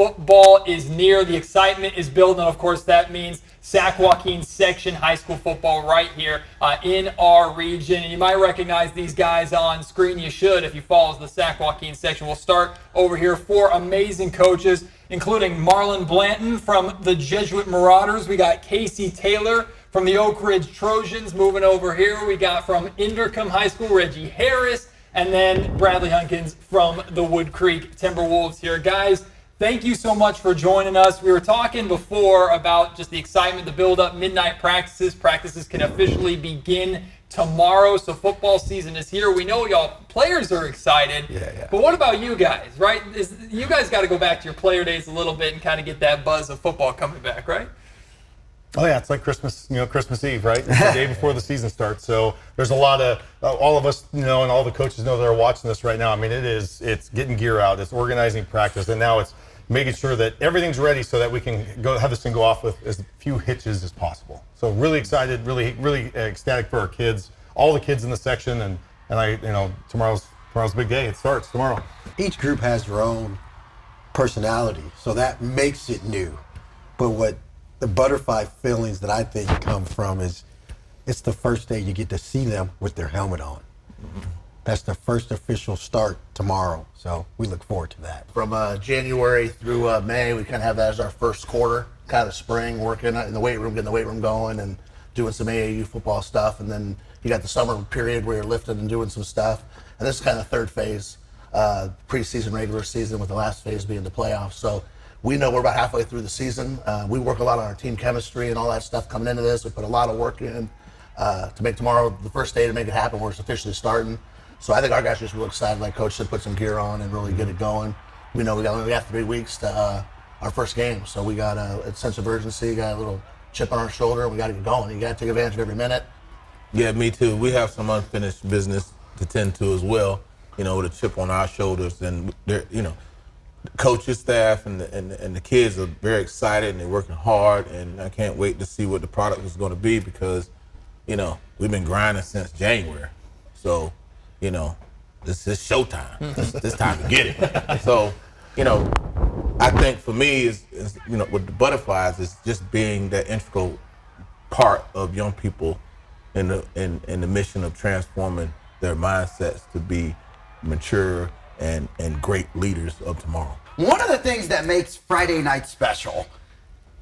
football is near. The excitement is building. Of course, that means Sac Joaquin Section high school football right here in our region. And you might recognize these guys on screen. You should if you follow the Sac Joaquin Section. We'll start over here. 4 amazing coaches, including Marlon Blanton from the Jesuit Marauders. We got Casey Taylor from the Oak Ridge Trojans. Moving over here, we got from Indercombe High School, Reggie Harris. And then Bradley Hunkins from the Wood Creek Timberwolves here. Guys, thank you so much for joining us. We were talking before about just the excitement, the build-up, midnight practices. Practices can officially begin tomorrow, so football season is here. We know y'all players are excited, but what about you guys, right? You guys got to go back to your player days a little bit and kind of get that buzz of football coming back, right? Oh yeah, it's like Christmas, Christmas Eve, right? It's the day before the season starts. So there's a lot of, all of us, and all the coaches know that are watching this right now. I mean, it's getting gear out, it's organizing practice, and now it's making sure that everything's ready so that we can go have this thing go off with as few hitches as possible. So really excited, really ecstatic for our kids, all the kids in the section, and tomorrow's a big day. It starts tomorrow. Each group has their own personality, so that makes it new. But what the butterfly feelings that I think come from is it's the first day you get to see them with their helmet on. That's the first official start tomorrow, so we look forward to that. From January through May, we kind of have that as our first quarter, kind of spring, working in the weight room, getting the weight room going and doing some AAU football stuff. And then you got the summer period where you're lifting and doing some stuff. And this is kind of the third phase, preseason, regular season, with the last phase being the playoffs. So we know we're about halfway through the season. We work a lot on our team chemistry and all that stuff coming into this. We put a lot of work in to make tomorrow the first day to make it happen where it's officially starting. So I think our guys are just real excited, like Coach said, put some gear on and really get it going. We know we got 3 weeks to our first game, so we got a sense of urgency, got a little chip on our shoulder, and we got to get going. You got to take advantage of every minute. Yeah, me too. We have some unfinished business to tend to as well, with a chip on our shoulders. And they're, coaches, staff, and the kids are very excited, and they're working hard, and I can't wait to see what the product is going to be because, we've been grinding since January. So, this is showtime. This time to get it. So, I think for me is with the butterflies is just being that integral part of young people in the mission of transforming their mindsets to be mature and great leaders of tomorrow. One of the things that makes Friday night special,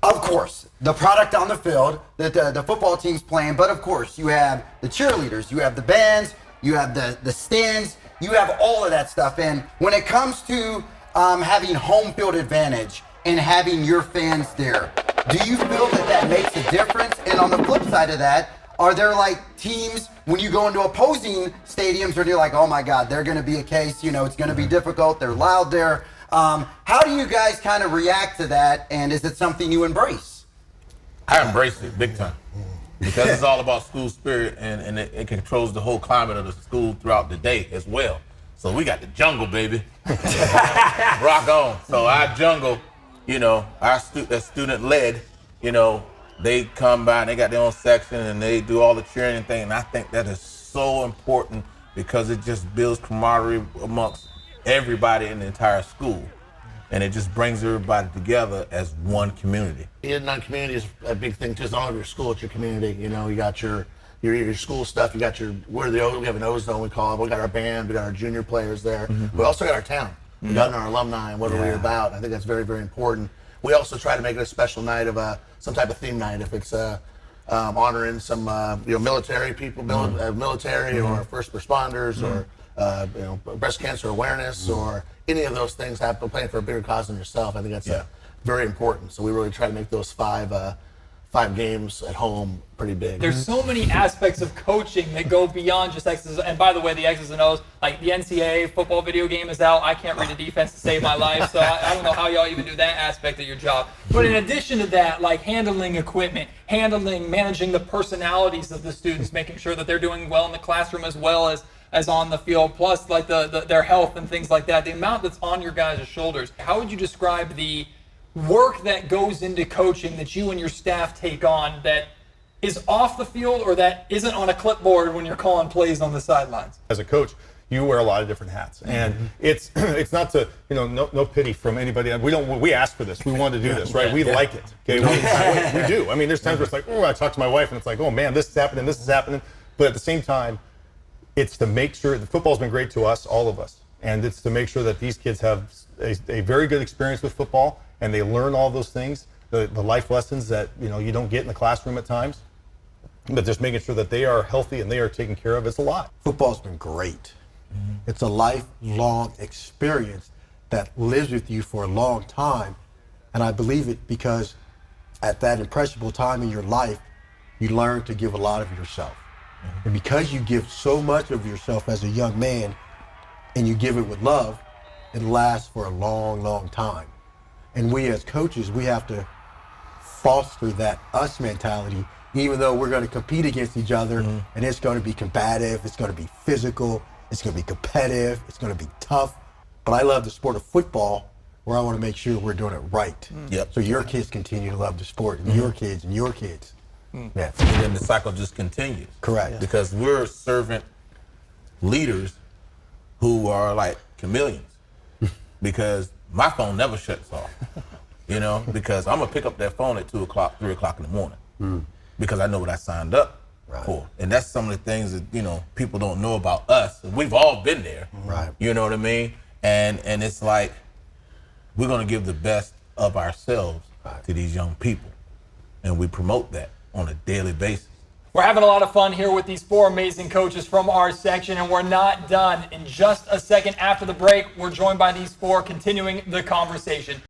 of course, the product on the field that the football team's playing, but of course you have the cheerleaders, you have the bands, you have the stands, you have all of that stuff. And when it comes to having home field advantage and having your fans there, do you feel that makes a difference? And on the flip side of that, are there teams when you go into opposing stadiums where you're like, oh my God, they're going to be a case, it's going to be difficult, they're loud there. How do you guys kind of react to that, and is it something you embrace? I embrace it big time because it's all about school spirit, and it controls the whole climate of the school throughout the day as well. So we got the jungle, baby. Rock on. So our jungle, that's student-led, they come by and they got their own section and they do all the cheering thing, and I think that is so important because it just builds camaraderie amongst everybody in the entire school, and it just brings everybody together as one community. Yeah, non-community is a big thing too. It's not only your school, it's your community. You got your school stuff. You got we have an ozone, we call it. We got our band. We got our junior players there. Mm-hmm. We also got our town. We got our alumni and what are we about. I think that's very, very important. We also try to make it a special night of some type of theme night. If it's honoring some military people, military or first responders or breast cancer awareness or any of those things, playing for a bigger cause than yourself. I think that's very important. So we really try to make those five games at home pretty big. There's so many aspects of coaching that go beyond just X's. And by the way, the X's and O's, like the NCAA football video game is out. I can't read a defense to save my life, so I don't know how y'all even do that aspect of your job. But in addition to that, like handling equipment, managing the personalities of the students, making sure that they're doing well in the classroom as well as on the field, plus like their health and things like that, the amount that's on your guys' shoulders. How would you describe the work that goes into coaching that you and your staff take on that is off the field or that isn't on a clipboard when you're calling plays on the sidelines? As a coach, you wear a lot of different hats, and it's not to no pity from anybody. We asked for this. We wanted to do this, right? We like it. Okay, we do. I mean, there's times where it's like, I talk to my wife and it's like, oh man, this is happening. But at the same time, it's to make sure the football's been great to us, all of us, and it's to make sure that these kids have a very good experience with football and they learn all those things, the life lessons that you don't get in the classroom at times. But just making sure that they are healthy and they are taken care of, it's a lot. Football's been great. It's a lifelong experience that lives with you for a long time. And I believe it because at that impressionable time in your life, you learn to give a lot of yourself. And because you give so much of yourself as a young man and you give it with love, it lasts for a long, long time. And we as coaches, we have to foster that us mentality, even though we're going to compete against each other and it's going to be combative, it's going to be physical, it's going to be competitive, it's going to be tough. But I love the sport of football where I want to make sure we're doing it right. Yep. So your kids continue to love the sport and your kids and your kids. Yeah. And then the cycle just continues. Correct. Because we're servant leaders who are like chameleons. Because my phone never shuts off. Because I'm going to pick up that phone at 2 o'clock, 3 o'clock in the morning. Because I know what I signed up for. And that's some of the things that, people don't know about us. We've all been there. Right. You know what I mean? And it's like, we're going to give the best of ourselves to these young people. And we promote that on a daily basis. We're having a lot of fun here with these 4 amazing coaches from our section, and we're not done. In just a second after the break, we're joined by these 4, continuing the conversation.